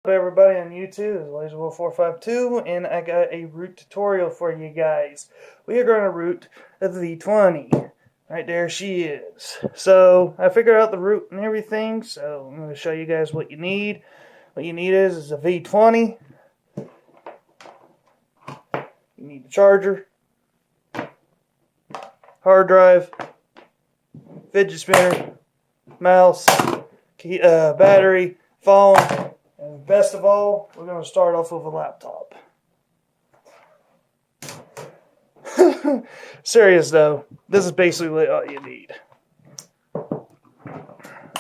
Up everybody on YouTube, it's LaserWolf452, and I got a root tutorial for you guys. We are going to root the V20. Right there she is. So, I figured out the root and everything, so I'm going to show you guys what you need. What you need is a V20. You need a charger, hard drive, fidget spinner, mouse, battery, phone. And best of all, we're going to start off with a laptop. Serious though, this is basically all you need.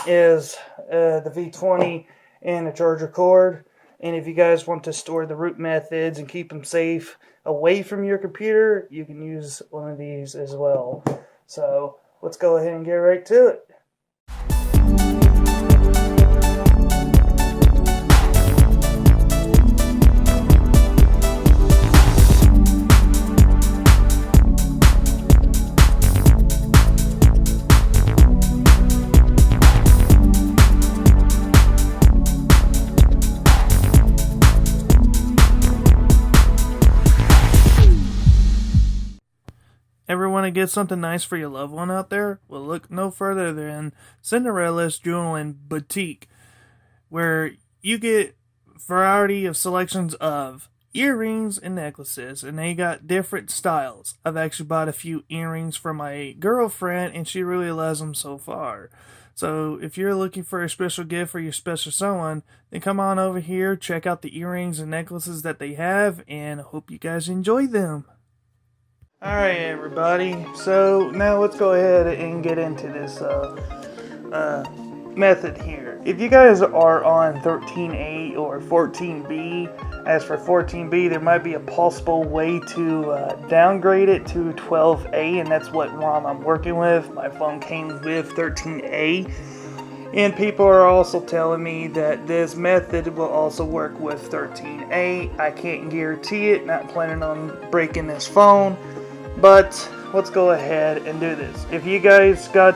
Is the V20 and a charger cord. And if you guys want to store the root methods and keep them safe away from your computer, you can use one of these as well. So let's go ahead and get right to it. Ever want to get something nice for your loved one out there? Well, look no further than Cinderella's Jewel and Boutique, where you get variety of selections of earrings and necklaces, and they got different styles. I've actually bought a few earrings for my girlfriend, and she really loves them so far. So if you're looking for a special gift for your special someone, then come on over here, check out the earrings and necklaces that they have, and I hope you guys enjoy them. Alright everybody, so now let's go ahead and get into this method here. If you guys are on 13A or 14B, as for 14B, there might be a possible way to downgrade it to 12A, and that's what ROM I'm working with. My phone came with 13A, and people are also telling me that this method will also work with 13A. I can't guarantee it, not planning on breaking this phone. But let's go ahead and do this. If you guys got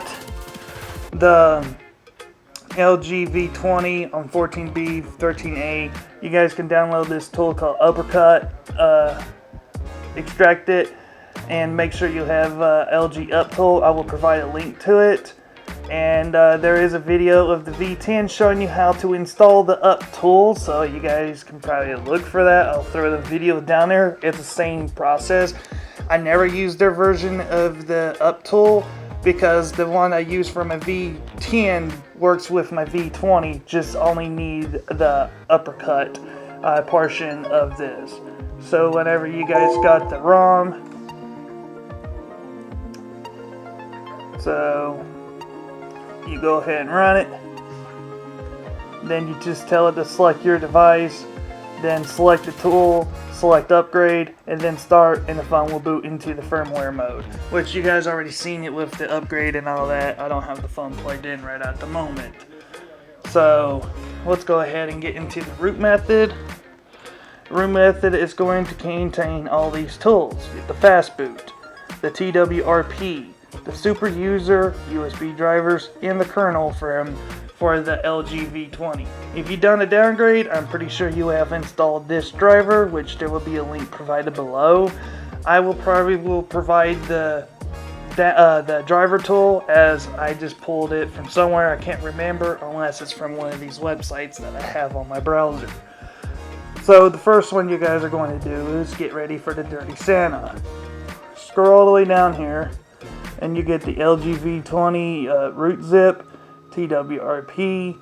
the LG V20 on 14B, 13A, you guys can download this tool called Uppercut, extract it, and make sure you have LG Up tool. I will provide a link to it. And there is a video of the V10 showing you how to install the Up tool, so you guys can probably look for that. I'll throw the video down there. It's the same process. I never used their version of the Up tool because the one I use for my V10 works with my V20. Just only need the Uppercut portion of this. So whenever you guys got the ROM, so you go ahead and run it. Then you just tell it to select your device, then select the tool, select upgrade, and then start, and the phone will boot into the firmware mode, which you guys already seen it with the upgrade and all that. I don't have the phone plugged in right at the moment. So let's go ahead and get into the root method. The root method is going to contain all these tools: the fastboot, the TWRP, the SuperSU USB drivers, and the kernel for the LG V20. If you've done a downgrade, I'm pretty sure you have installed this driver, which there will be a link provided below. I will provide the driver tool, as I just pulled it from somewhere. I can't remember unless it's from one of these websites that I have on my browser. So the first one you guys are going to do is get ready for the Dirty Santa. Scroll all the way down here, and you get the LG V20 root zip, TWRP,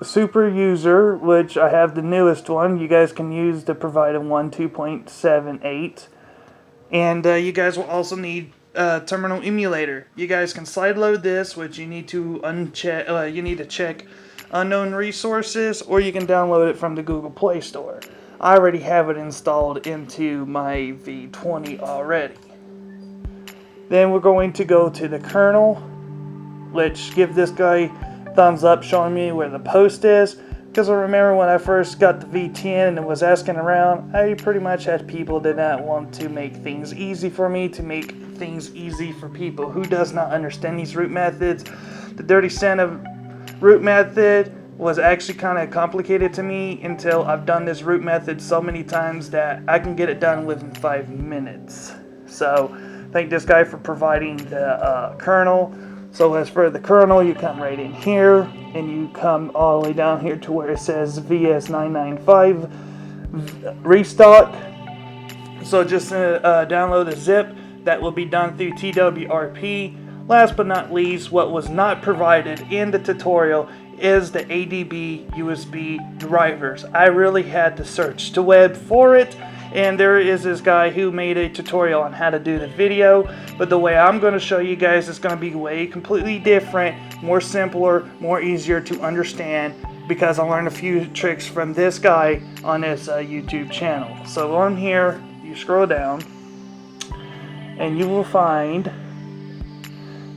SuperSU, which I have the newest one. You guys can use the provided one, 2.78. And you guys will also need terminal emulator. You guys can slide load this, which you need to check unknown resources, or you can download it from the Google Play Store. I already have it installed into my V20 already. Then we're going to go to the kernel, which give this guy thumbs up showing me where the post is, because I remember when I first got the V10 and was asking around, I pretty much had people that not want to make things easy for me, to make things easy for people who does not understand these root methods. The dirtysanta root method was actually kind of complicated to me until I've done this root method so many times that I can get it done within 5 minutes. So thank this guy for providing the kernel. So as for the kernel, you come right in here and you come all the way down here to where it says VS995 restock. So just download a zip. That will be done through TWRP. Last but not least, what was not provided in the tutorial is the ADB USB drivers. I really had to search the web for it, and there is this guy who made a tutorial on how to do the video, but the way I'm going to show you guys is going to be way completely different, more simpler, more easier to understand, because I learned a few tricks from this guy on his YouTube channel. So on here, you scroll down, and you will find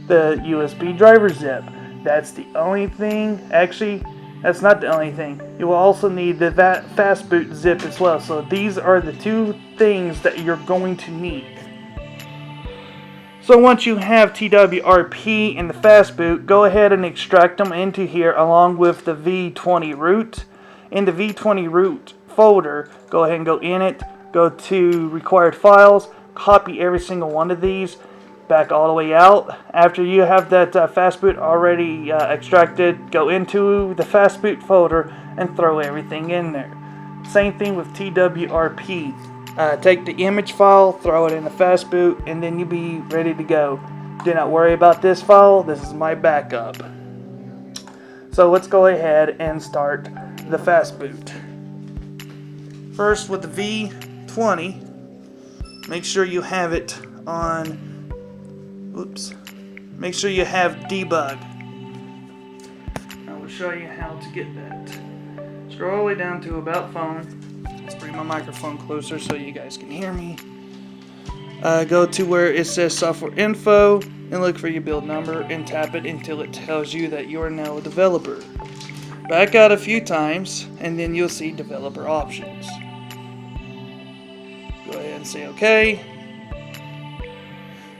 the USB driver zip. That's the only thing. Actually, that's not the only thing. You will also need the fastboot zip as well. So these are the two things that you're going to need. So once you have TWRP and the fastboot, go ahead and extract them into here along with the V20 root. In the V20 root folder, go ahead and go in it, go to required files, copy every single one of these back all the way out. After you have that fastboot already extracted, go into the fastboot folder and throw everything in there. Same thing with TWRP. Take the image file, throw it in the fastboot, and then you'll be ready to go. Do not worry about this file. This is my backup. So let's go ahead and start the fastboot. First, with the V20, make sure you have it on, make sure you have debug. I will show you how to get that. Scroll all the way down to about phone. Let's bring my microphone closer so you guys can hear me. Go to where it says software info and look for your build number and tap it until it tells you that you are now a developer. Back out a few times and then you'll see developer options. Go ahead and say OK.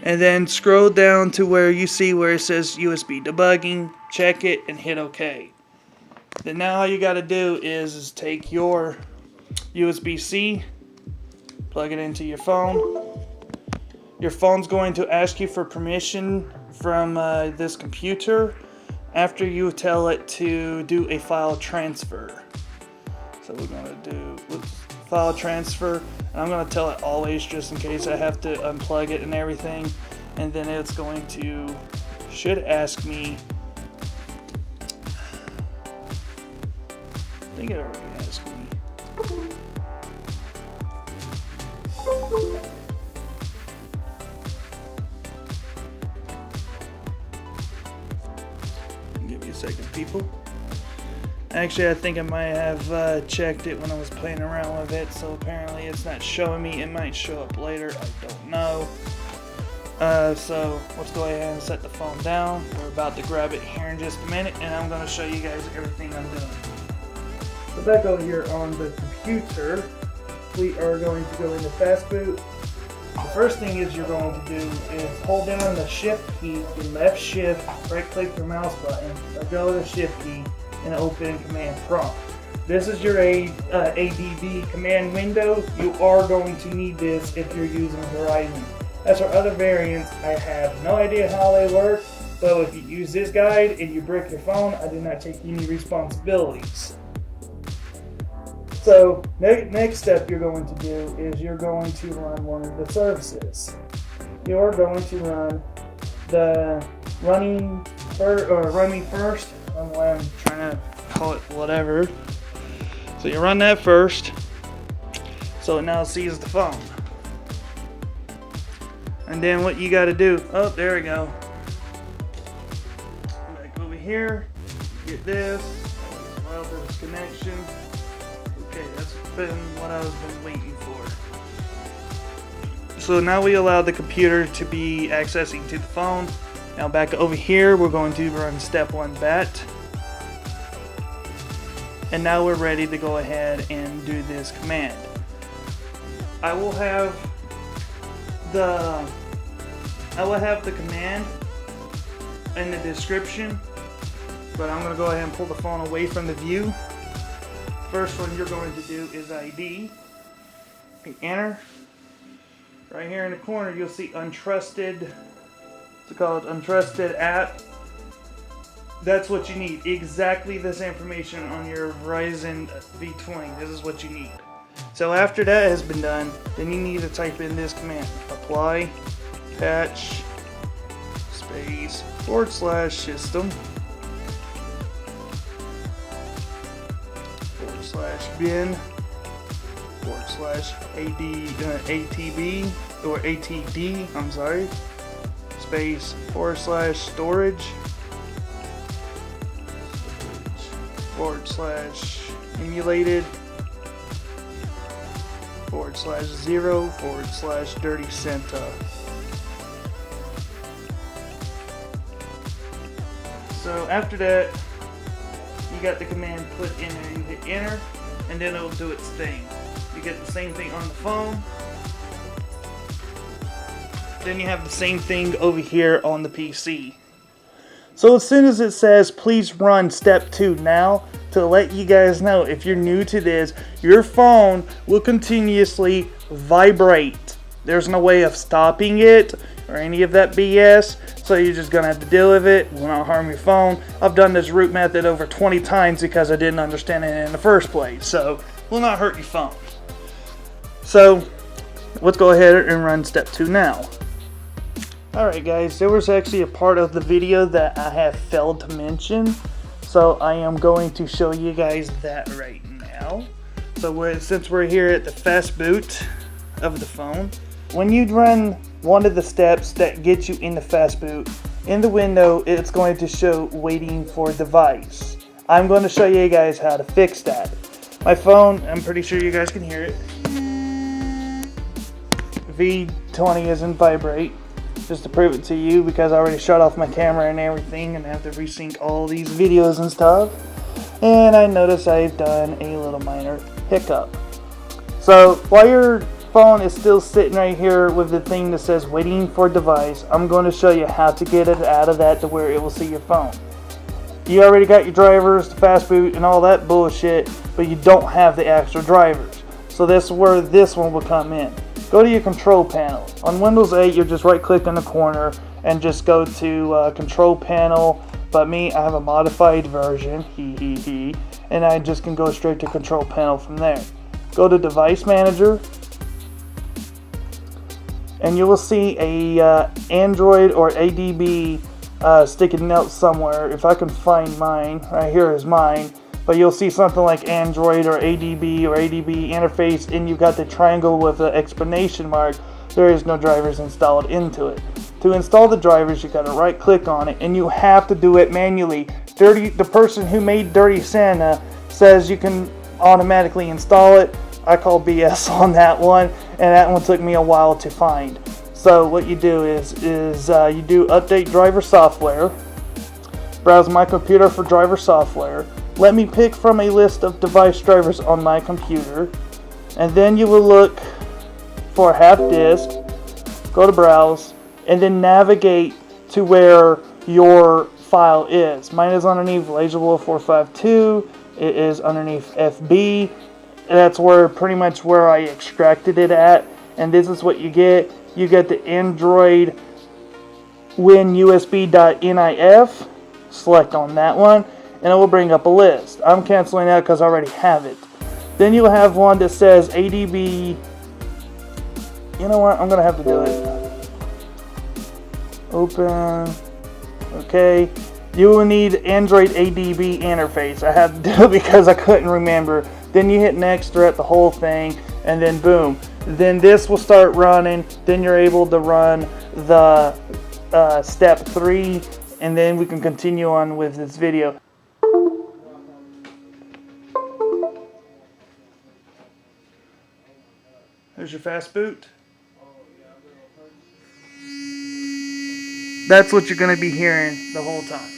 And then scroll down to where you see where it says USB debugging. Check it and hit OK. Then now all you got to do is take your USB-C, plug it into your phone. Your phone's going to ask you for permission from this computer after you tell it to do a file transfer. So we're going to do file transfer, and I'm going to tell it always just in case I have to unplug it and everything, and then it's going to should ask me, I think it already asked me. Give me a second, people. Actually, I think I might have checked it when I was playing around with it, so apparently it's not showing me. It might show up later, I don't know. So let's go ahead and set the phone down. We're about to grab it here in just a minute, and I'm going to show you guys everything I'm doing. So back over here on the computer, we are going to go into fastboot. The first thing is you're going to do is hold down the shift key, your left shift, right click your mouse button, or go to the shift key and open command prompt. This is your ADB command window. You are going to need this if you're using Verizon. As for other variants, I have no idea how they work, so if you use this guide and you brick your phone, I do not take any responsibilities. So next step you're going to do is you're going to run one of the services. You're going to run the running first. I'm trying to call it whatever. So you run that first. So it now sees the phone. And then what you got to do? Oh, there we go. Back over here. Get this. Allow this connection. Okay, that's been what I've been waiting for. So now we allow the computer to be accessing to the phone. Now back over here, we're going to run step 1 bat. And now we're ready to go ahead and do this command. I will have the command in the description but I'm going to go ahead and pull the phone away from the view. First one you're going to do is ID. Hit enter. Right here in the corner you'll see untrusted, it's called untrusted app. That's what you need. Exactly this information on your Verizon V20. This is what you need. So after that has been done, then you need to type in this command: apply patch space /system /bin /ATB or ATD, I'm sorry, space /storage /emulated /0 /dirtysanta. So after that, you got the command put in there, you hit enter, and then it'll do its thing. You get the same thing on the phone. Then you have the same thing over here on the PC. So as soon as it says please run step 2 now, to let you guys know, if you're new to this, your phone will continuously vibrate. There's no way of stopping it or any of that BS, so you're just gonna have to deal with it. Will not harm your phone. I've done this root method over 20 times because I didn't understand it in the first place, so will not hurt your phone. So let's go ahead and run step 2 now. Alright guys, there was actually a part of the video that I have failed to mention, so I am going to show you guys that right now. So since we're here at the fast boot of the phone, when you run one of the steps that get you in the fast boot, in the window it's going to show waiting for device. I'm going to show you guys how to fix that. My phone, I'm pretty sure you guys can hear it. V20 isn't vibrate. Just to prove it to you, because I already shut off my camera and everything and have to resync all these videos and stuff. And I notice I've done a little minor hiccup. So while your phone is still sitting right here with the thing that says waiting for device, I'm going to show you how to get it out of that to where it will see your phone. You already got your drivers, the fast boot and all that bullshit, but you don't have the extra drivers. So this is where this one will come in. Go to your control panel. On Windows 8, you just right click in the corner and just go to control panel. But me, I have a modified version, and I just can go straight to control panel from there. Go to device manager, and you will see a Android or ADB sticky note somewhere. If I can find mine, right here is mine. But you'll see something like Android or ADB interface, and you've got the triangle with the exclamation mark. There is no drivers installed into it. To install the drivers, you got to right click on it, and you have to do it manually. The person who made dirtysanta says you can automatically install it. I call BS on that one, and that one took me a while to find. So what you do is you do update driver software, browse my computer for driver software. Let me pick from a list of device drivers on my computer, and then you will look for half disk, go to browse, and then navigate to where your file is. Mine is underneath LaserWolf452, it is underneath FB, that's where pretty much where I extracted it at, and this is what you get. You get the Android WinUSB.NIF, select on that one, and it will bring up a list. I'm canceling that because I already have it. Then you'll have one that says ADB. You know what? I'm going to have to do it. Open. Okay. You will need Android ADB interface. I had to do it because I couldn't remember. Then you hit next throughout the whole thing, and then boom. Then this will start running. Then you're able to run the step 3, and then we can continue on with this video. There's your fast boot. That's what you're going to be hearing the whole time.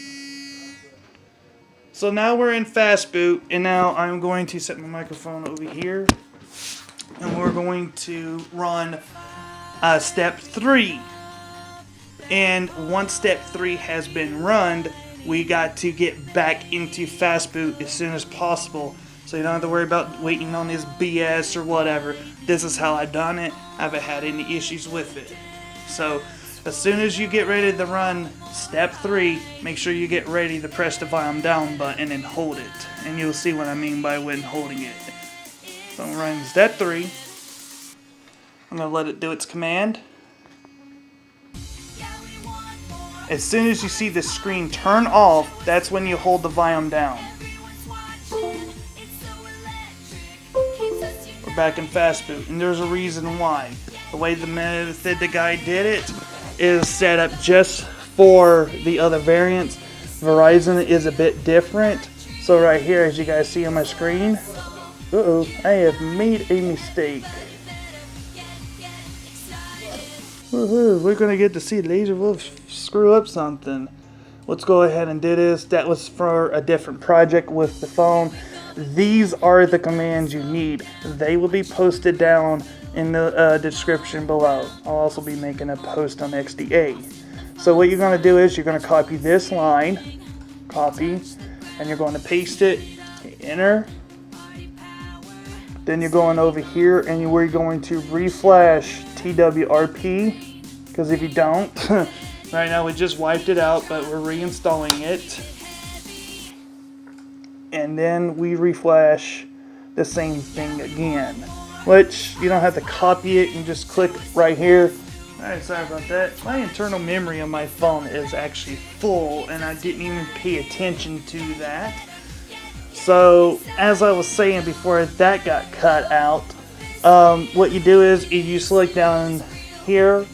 So now we're in fast boot, and now I'm going to set my microphone over here, and we're going to run step 3. And once step 3 has been run, we got to get back into fastboot as soon as possible. So you don't have to worry about waiting on this BS or whatever. This is how I done it. I haven't had any issues with it. So as soon as you get ready to run step 3, make sure you get ready to press the volume down button and hold it. And you'll see what I mean by when holding it. So I'm running step 3. I'm going to let it do its command. As soon as you see the screen turn off, that's when you hold the volume down. We're back in fastboot, and there's a reason why. The way the method the guy did it is set up just for the other variants. Verizon is a bit different. So right here, as you guys see on my screen, I have made a mistake. Woohoo, we're gonna get to see Laser Wolf screw up something. Let's go ahead and do this. That was for a different project with the phone. These are the commands you need. They will be posted down in the description below. I'll also be making a post on XDA. So what you're going to do is you're going to copy this line, copy, and you're going to paste it, enter. Then you're going over here and we're going to reflash TWRP, because if you don't, right now we just wiped it out, but we're reinstalling it. And then we reflash the same thing again, which you don't have to copy it, and just click right here. Alright, sorry about that. My internal memory on my phone is actually full, and I didn't even pay attention to that. So, as I was saying before that got cut out, what you do is you select down here,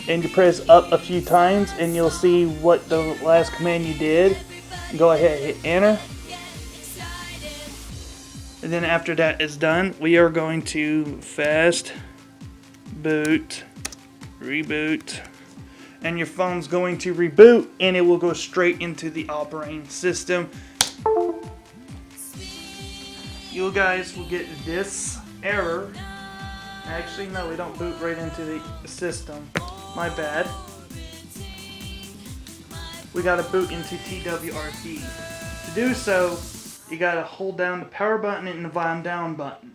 and you press up a few times, and you'll see what the last command you did. Go ahead and hit enter. And then after that is done, we are going to fast boot, reboot, and your phone's going to reboot, and it will go straight into the operating system. You guys will get this error. Actually, no, we don't boot right into the system. My bad. We gotta boot into TWRP. To do so, you gotta hold down the power button and the volume down button.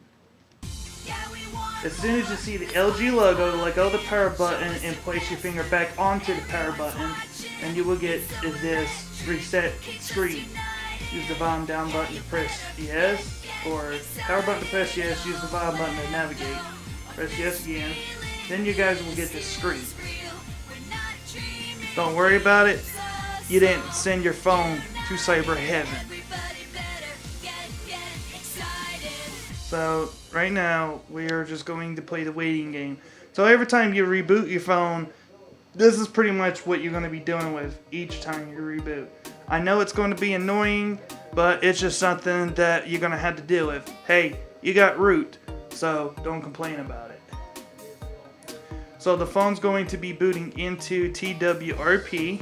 As soon as you see the LG logo, let go of the power button and place your finger back onto the power button, and you will get this reset screen. Use the volume down button to press yes, or power button to press yes, use the volume button to navigate. Press yes again. Then you guys will get this screen. Don't worry about it. You didn't send your phone to cyber heaven. So right now we are just going to play the waiting game. So every time you reboot your phone, this is pretty much what you're going to be doing with each time you reboot. I know it's going to be annoying, but it's just something that you're going to have to deal with. Hey, you got root, so don't complain about it. So the phone's going to be booting into TWRP.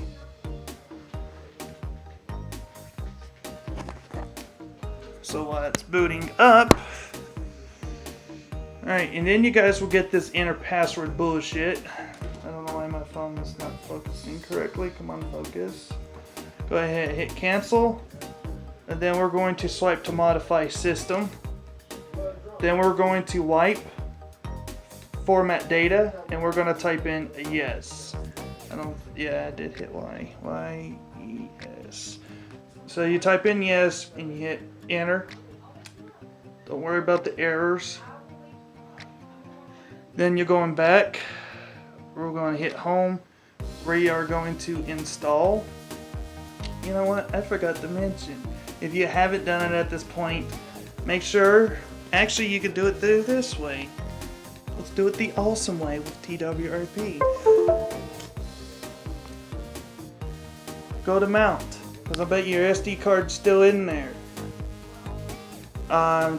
So while it's booting up, alright, and then you guys will get this enter password bullshit. I don't know why my phone is not focusing correctly. Come on, focus. Go ahead and hit cancel. And then we're going to swipe to modify system. Then we're going to wipe, format data, and we're going to type in a yes. I did hit Y. Y-E-S. So you type in yes and you hit enter. Don't worry about the errors. Then you're going back. We're going to hit home. We are going to install. You know what? I forgot to mention. If you haven't done it at this point, make sure. Actually, you can do it this way. Let's do it the awesome way with TWRP. Go to mount, because I bet your SD card's still in there.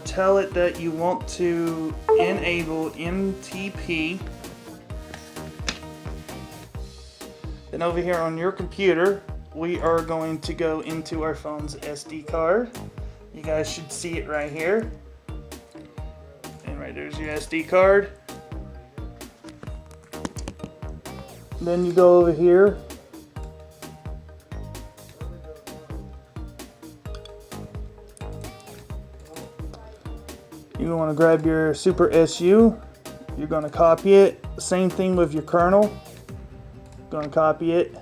Tell it that you want to enable MTP. Then over here on your computer, we are going to go into our phone's SD card. You guys should see it right here. And right there's your SD card. Then you go over here You want to grab your SuperSU. You're going to copy it. Same thing with your kernel. Going to copy it.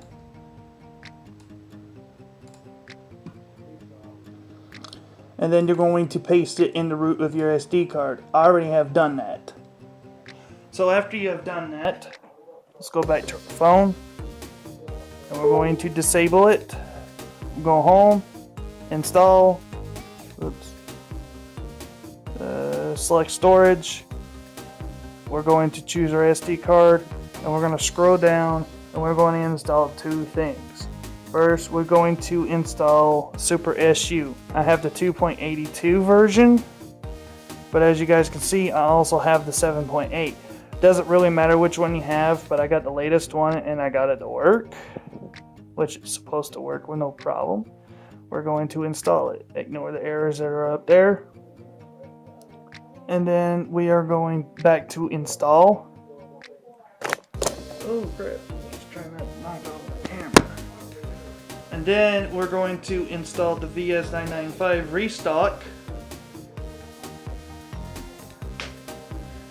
And then you're going to paste it in the root of your SD card. I already have done that. So after you have done that, let's go back to our phone. And we're going to disable it. Go home, install, select storage. We're going to choose our SD card, and we're going to scroll down, and we're going to install two things. First, we're going to install SuperSU. I have the 2.82 version, but as you guys can see, I also have the 7.8. Doesn't really matter which one you have, but I got the latest one, and I got it to work, which is supposed to work with no problem. We're going to install it. Ignore the errors that are up there. And then we are going back to install. Oh crap, just trying to knock off the camera. And then we're going to install the VS995 restock.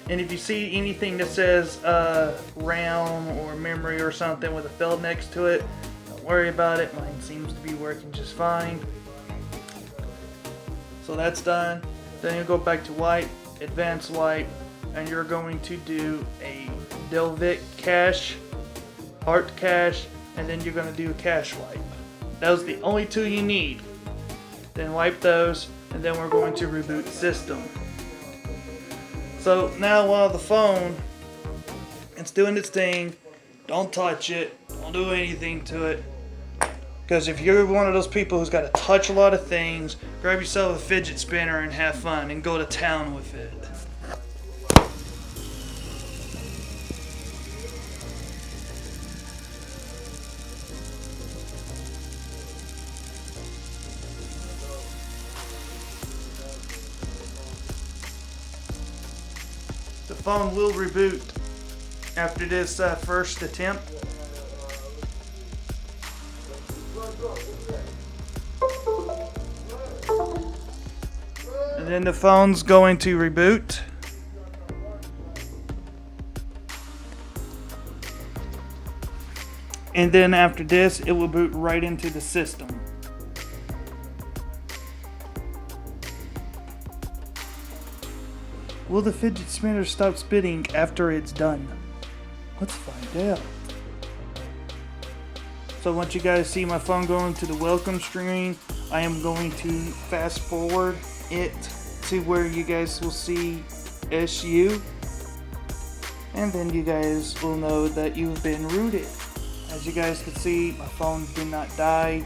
And if you see anything that says RAM or memory or something with a field next to it, don't worry about it. Mine seems to be working just fine. So that's done. Then you go back to wipe, advanced wipe, and you're going to do a Delvic cache, Art cache, and then you're going to do a cache wipe. Those are the only two you need. Then wipe those, and then we're going to reboot the system. So now while the phone is doing its thing, don't touch it, don't do anything to it. Because if you're one of those people who's got to touch a lot of things, grab yourself a fidget spinner and have fun and go to town with it. The phone will reboot after this first attempt. And then the phone's going to reboot. And then after this, it will boot right into the system. Will the fidget spinner stop spinning after it's done? Let's find out. So once you guys see my phone going to the welcome screen, I am going to fast forward it to where you guys will see SU, and then you guys will know that you've been rooted. As you guys can see, my phone did not die,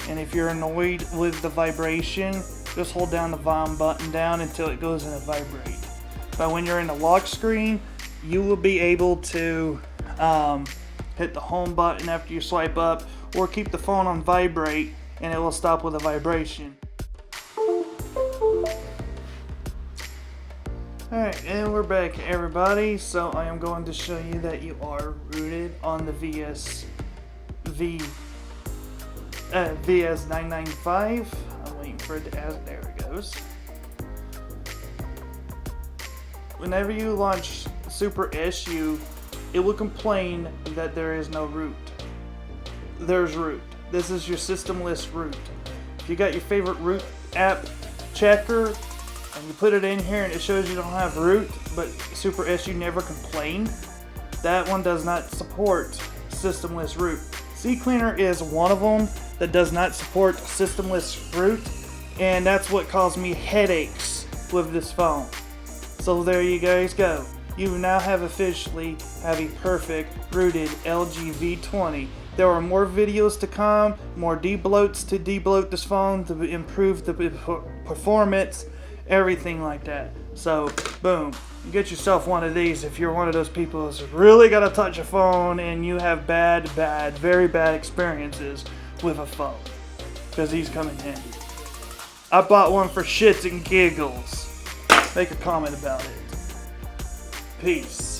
and if you're annoyed with the vibration, just hold down the volume button down until it goes into vibrate. But when you're in the lock screen, you will be able to hit the home button after you swipe up, or keep the phone on vibrate and it will stop with a vibration. Alright, and we're back, everybody. So I am going to show you that you are rooted on the VS995. I'm waiting for it to ask. There it goes. Whenever you launch SuperSU, it will complain that there is no root. There's root. This is your system list root. If you got your favorite root app checker and you put it in here and it shows you don't have root, but SuperSU never complained, that one does not support system list root. CCleaner is one of them that does not support system list root, and that's what caused me headaches with this phone. So there you guys go. You now have officially have a perfect rooted LG V20. There are more videos to come, more debloats to debloat this phone to improve the performance, everything like that. So, boom, get yourself one of these if you're one of those people who's really got to touch a phone and you have very bad experiences with a phone, because these come in handy. I bought one for shits and giggles. Make a comment about it. Peace.